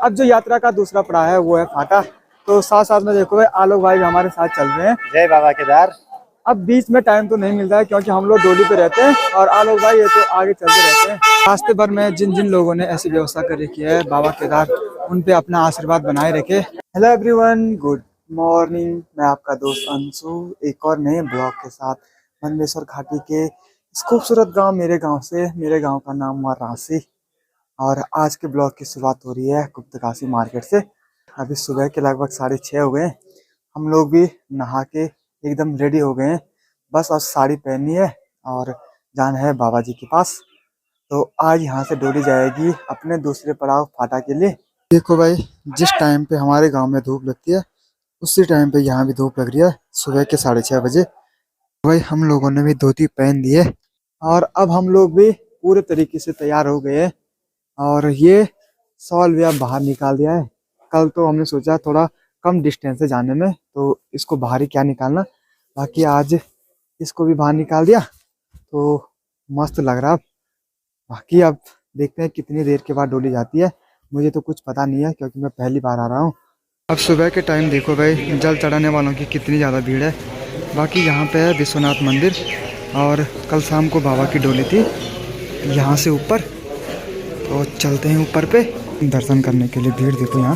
अब जो यात्रा का दूसरा पड़ाव है वो है फाटा। तो साथ साथ में देखो आलोक भाई भी हमारे साथ चल रहे हैं। जय बाबा केदार। अब बीच में टाइम तो नहीं मिलता है क्योंकि हम लोग डोली पे रहते हैं और आलोक भाई ये तो आगे चलते रहते हैं। रास्ते भर में जिन जिन लोगों ने ऐसी व्यवस्था कर रखी है बाबा केदार उन पे अपना आशीर्वाद बनाए रखे। Hello everyone, good morning. मैं आपका दोस्त अंशु एक और नए ब्लॉग के साथ मंदेश्वर घाटी के इस खूबसूरत गांव मेरे गांव से। मेरे गांव का नाम हुआ रांसी और आज के ब्लॉग की शुरुआत हो रही है गुप्तकाशी मार्केट से। अभी सुबह के लगभग 6:30 हो गए। हम लोग भी नहा के एकदम रेडी हो गए हैं। बस आज साड़ी पहननी है और जाना है बाबा जी के पास। तो आज यहाँ से डोली जाएगी अपने दूसरे पड़ाव फाटा के लिए। देखो भाई, जिस टाइम पे हमारे गांव में धूप लगती है उसी टाइम पे यहाँ भी धूप लग रही है, सुबह के 6:30 बजे। भाई हम लोगों ने भी धोती पहन ली है और अब हम लोग भी पूरे तरीके से तैयार हो गए हैं। और ये शॉल भी अब बाहर निकाल दिया है। कल तो हमने सोचा थोड़ा कम डिस्टेंस से जाने में तो इसको बाहर ही क्या निकालना, बाकी आज इसको भी बाहर निकाल दिया तो मस्त लग रहा। बाकी अब देखते हैं कितनी देर के बाद डोली जाती है। मुझे तो कुछ पता नहीं है क्योंकि मैं पहली बार आ रहा हूँ। अब सुबह के टाइम देखो भाई जल चढ़ाने वालों की कितनी ज़्यादा भीड़ है। बाकी यहाँ पे है विश्वनाथ मंदिर और कल शाम को बाबा की डोली थी यहाँ से ऊपर। तो चलते हैं ऊपर पे दर्शन करने के लिए। भीड़ देखो यहाँ।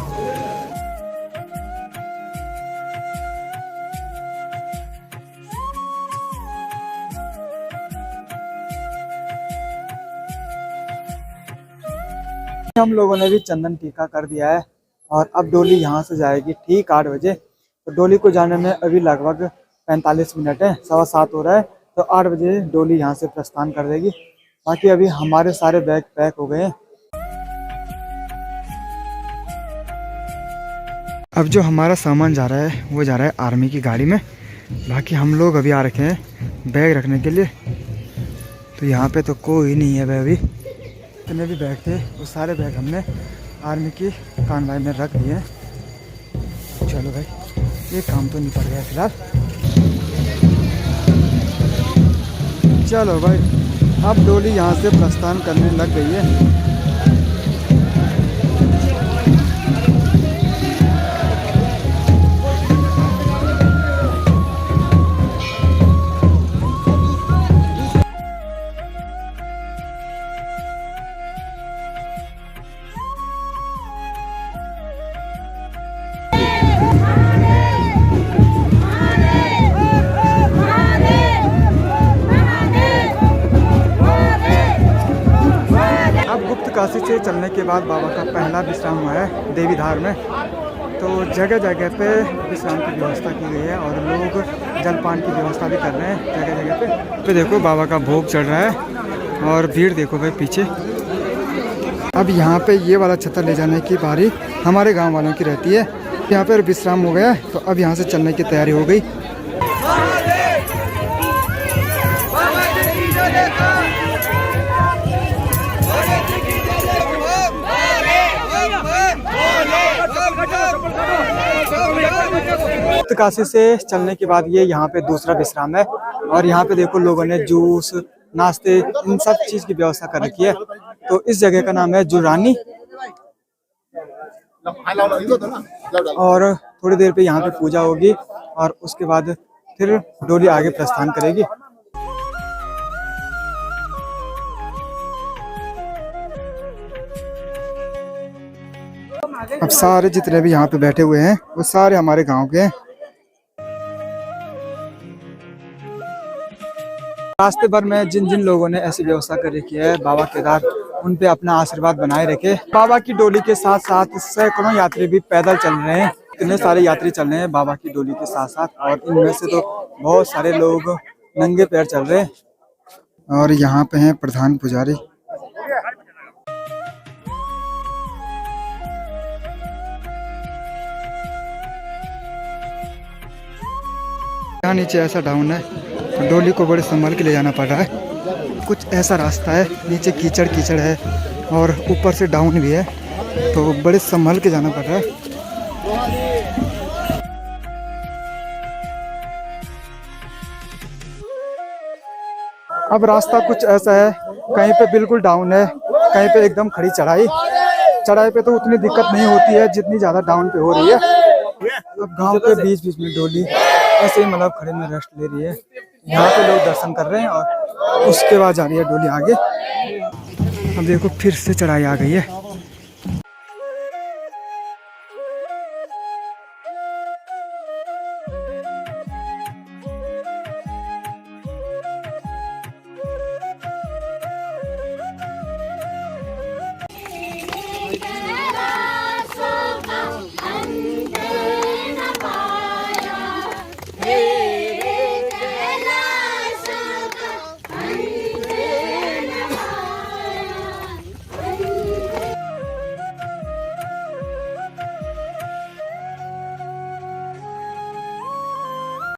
हम लोगों ने भी चंदन टीका कर दिया है और अब डोली यहाँ से जाएगी ठीक 8 बजे। तो डोली को जाने में अभी लगभग 45 मिनट है, 7:15 हो रहा है। तो 8 बजे डोली यहाँ से प्रस्थान कर देगी। बाकी अभी हमारे सारे बैग पैक हो गए हैं। अब जो हमारा सामान जा रहा है वो जा रहा है आर्मी की गाड़ी में। बाकी हम लोग अभी आ रखे हैं बैग रखने के लिए। तो यहाँ पे तो कोई नहीं है भाई। अभी जितने भी बैग थे वो सारे बैग हमने आर्मी की कानवाई में रख दिए हैं। चलो भाई, ये काम तो निपट गया फिलहाल। चलो भाई, अब डोली यहाँ से प्रस्थान करने लग गई है। काशी से चलने के बाद बाबा का पहला विश्राम हुआ है देवीधार में। तो जगह जगह पे विश्राम की व्यवस्था की गई है और लोग जलपान की व्यवस्था भी कर रहे हैं जगह जगह पे। देखो बाबा का भोग चढ़ रहा है और भीड़ देखो भाई पीछे। अब यहाँ पे ये वाला छतर ले जाने की बारी हमारे गाँव वालों की रहती है। यहाँ पर विश्राम हो गया तो अब यहाँ से चलने की तैयारी हो गई। काशी से चलने के बाद ये यहाँ पे दूसरा विश्राम है और यहाँ पे देखो लोगों ने जूस नाश्ते इन सब चीज की व्यवस्था कर रखी है। तो इस जगह का नाम है जुरानी। और थोड़ी देर पे यहाँ पे पूजा होगी और उसके बाद फिर डोली आगे प्रस्थान करेगी। अब सारे जितने भी यहाँ पे बैठे हुए हैं वो सारे हमारे गांव के हैं। रास्ते भर में जिन जिन लोगों ने ऐसी व्यवस्था कर रखी है बाबा केदार उन पे अपना आशीर्वाद बनाए रखे। बाबा की डोली के साथ साथ सैकड़ों यात्री भी पैदल चल रहे हैं। इतने सारे यात्री चल रहे हैं बाबा की डोली के साथ साथ और इनमें से तो बहुत सारे लोग नंगे पैर चल रहे हैं। और यहाँ पे हैं प्रधान पुजारी। यहाँ नीचे ऐसा डाउन है तो डोली को बड़े संभाल के ले जाना पड़ रहा है। कुछ ऐसा रास्ता है, नीचे कीचड़ कीचड़ है और ऊपर से डाउन भी है तो बड़े संभाल के जाना पड़ रहा है। अब रास्ता कुछ ऐसा है, कहीं पे बिल्कुल डाउन है, कहीं पे एकदम खड़ी चढ़ाई। चढ़ाई पे तो उतनी दिक्कत नहीं होती है जितनी ज्यादा डाउन पे हो रही है। अब गांव के बीच बीच में डोली ऐसे ही मतलब खड़े में रेस्ट ले रही है। यहाँ पे लोग दर्शन कर रहे हैं और उसके बाद जा रही है डोली आगे। अब देखो फिर से चढ़ाई आ गई है।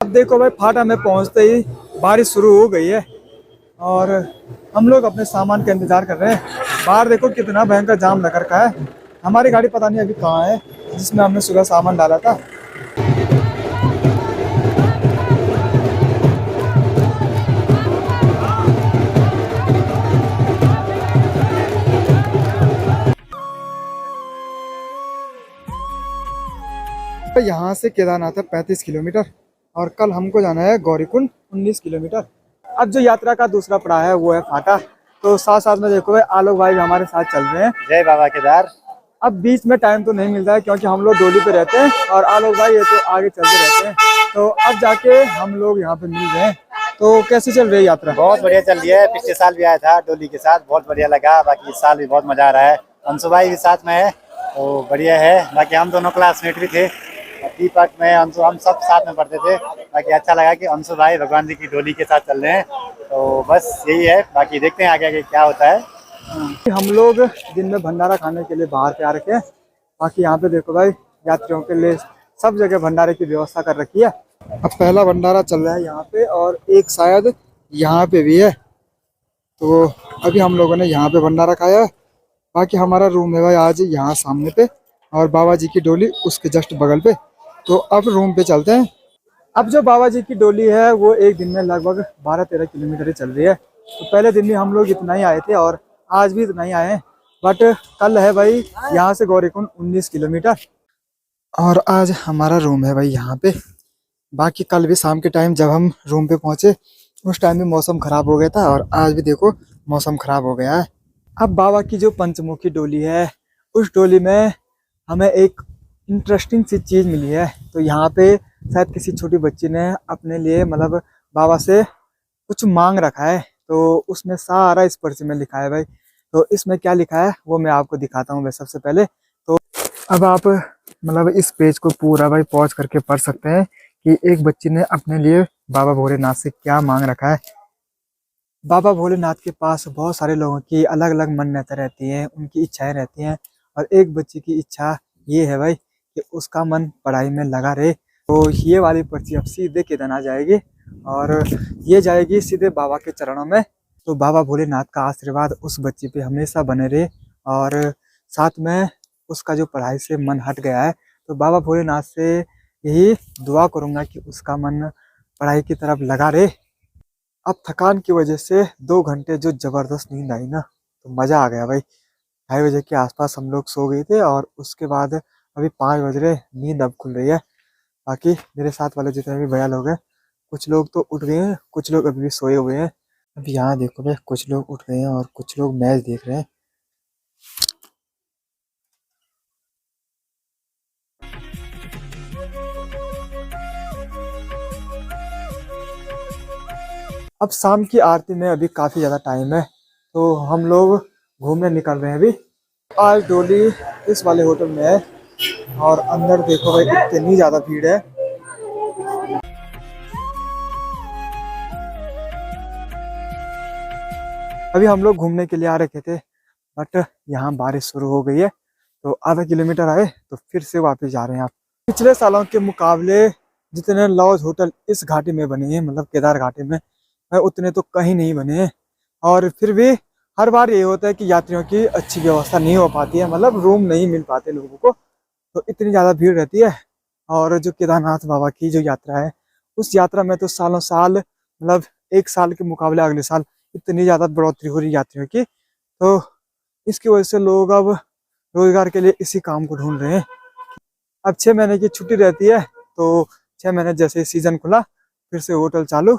अब देखो भाई फाटा में पहुंचते ही बारिश शुरू हो गई है और हम लोग अपने सामान का इंतजार कर रहे हैं। बाहर देखो कितना भयंकर जाम लग रखा है। हमारी गाड़ी पता नहीं अभी कहाँ है जिसमें हमने सुबह सामान डाला था। यहाँ से केदारनाथ है 35 किलोमीटर और कल हमको जाना है गौरीकुंड 19 किलोमीटर। अब जो यात्रा का दूसरा पड़ाव है वो है फाटा। तो साथ साथ में देखो भाई आलोक भाई भी हमारे साथ चल रहे हैं। जय बाबा केदार। अब बीच में टाइम तो नहीं मिलता है क्योंकि हम लोग डोली पे रहते हैं और आलोक भाई ये तो आगे चलते रहते हैं। तो अब जाके हम लोग यहाँ पे मिल रहे हैं। तो कैसी चल रही है यात्रा? बहुत बढ़िया चल रही है। पिछले साल भी आया था डोली के साथ, बहुत बढ़िया लगा। बाकी इस साल भी बहुत मजा आ रहा है। अंशु भाई भी साथ में है तो बढ़िया है। बाकी हम दोनों क्लासमेट भी थे, दीपक में अंशु, हम सब साथ में पढ़ते थे। बाकी अच्छा लगा कि अंशु भाई भगवान जी की डोली के साथ चल रहे हैं। तो बस यही है, बाकी देखते हैं आगे आगे क्या होता है। हम लोग दिन में भंडारा खाने के लिए बाहर पे आ रखे हैं। बाकी यहाँ पे देखो भाई यात्रियों के लिए सब जगह भंडारे की व्यवस्था कर रखी है। अब पहला भंडारा चल रहा है यहाँ पे और एक शायद यहाँ पे भी है। तो अभी हम लोगों ने यहाँ पे भंडारा खाया। बाकी हमारा रूम है भाई आज यहाँ सामने पे और बाबा जी की डोली उसके जस्ट बगल पे। तो अब रूम पे चलते हैं। अब जो बाबा जी की डोली है वो एक दिन में लगभग 12-13 किलोमीटर ही चल रही है। तो पहले दिन भी हम लोग इतना ही आए थे और आज भी इतना ही आए हैं। बट कल है भाई यहाँ से गौरीकुंड 19 किलोमीटर और आज हमारा रूम है भाई यहाँ पे। बाकी कल भी शाम के टाइम जब हम रूम पे पहुंचे उस टाइम भी मौसम खराब हो गया था और आज भी देखो मौसम खराब हो गया है। अब बाबा की जो पंचमुखी डोली है उस डोली में हमें एक इंटरेस्टिंग सी चीज़ मिली है। तो यहाँ पे शायद किसी छोटी बच्ची ने अपने लिए मतलब बाबा से कुछ मांग रखा है। तो उसमें सारा इस पर्ची में लिखा है भाई। तो इसमें क्या लिखा है वो मैं आपको दिखाता हूँ भाई सबसे पहले। तो अब आप मतलब इस पेज को पूरा भाई पॉज करके पढ़ सकते हैं कि एक बच्ची ने अपने लिए बाबा भोलेनाथ से क्या मांग रखा है। बाबा भोलेनाथ के पास बहुत सारे लोगों की अलग अलग मन्नतें रहती हैं, उनकी इच्छाएं रहती हैं और एक बच्ची की इच्छा ये है भाई कि उसका मन पढ़ाई में लगा रहे। तो ये वाली पर्ची अब सीधे केदारनाथ जाएगी और ये जाएगी सीधे बाबा के चरणों में। तो बाबा भोलेनाथ का आशीर्वाद उस बच्ची पे हमेशा बने रहे और साथ में उसका जो पढ़ाई से मन हट गया है तो बाबा भोलेनाथ से यही दुआ करूँगा कि उसका मन पढ़ाई की तरफ लगा रहे। अब थकान की वजह से 2 घंटे जो ज़बरदस्त नींद आई ना तो मज़ा आ गया भाई। 2:30 के आसपास हम लोग सो गए थे और उसके बाद अभी 5 बज रहे, नींद अब खुल रही है। बाकी मेरे साथ वाले जितने भी भैया लोग हैं कुछ लोग तो उठ गए हैं, कुछ लोग अभी भी सोए हुए हैं। अभी यहाँ देखो भाई कुछ लोग उठ गए हैं और कुछ लोग मैच देख रहे हैं। अब शाम की आरती में अभी काफ़ी ज़्यादा टाइम है तो हम लोग घूमने निकल रहे हैं अभी। आज डोली इस वाले होटल में है और अंदर देखो भाई इतनी ज़्यादा भीड़ है। अभी हम लोग घूमने के लिए आ रखे थे बट यहाँ बारिश शुरू हो गई है तो आधा किलोमीटर आए तो फिर से वापस जा रहे हैं। आप पिछले सालों के मुकाबले जितने लॉज होटल इस घाटी में बने हैं मतलब केदार घाटी में उतने तो कहीं नहीं बने हैं। और फिर भी हर बार ये होता है कि यात्रियों की अच्छी व्यवस्था नहीं हो पाती है, मतलब रूम नहीं मिल पाते लोगों को। तो इतनी ज़्यादा भीड़ रहती है। और जो केदारनाथ बाबा की जो यात्रा है उस यात्रा में तो सालों साल मतलब एक साल के मुकाबले अगले साल इतनी ज़्यादा बढ़ोतरी हो रही यात्रियों की। तो इसकी वजह से लोग अब रोजगार के लिए इसी काम को ढूंढ रहे हैं। अब 6 महीने की छुट्टी रहती है, तो 6 महीने जैसे सीजन खुला फिर से होटल चालू।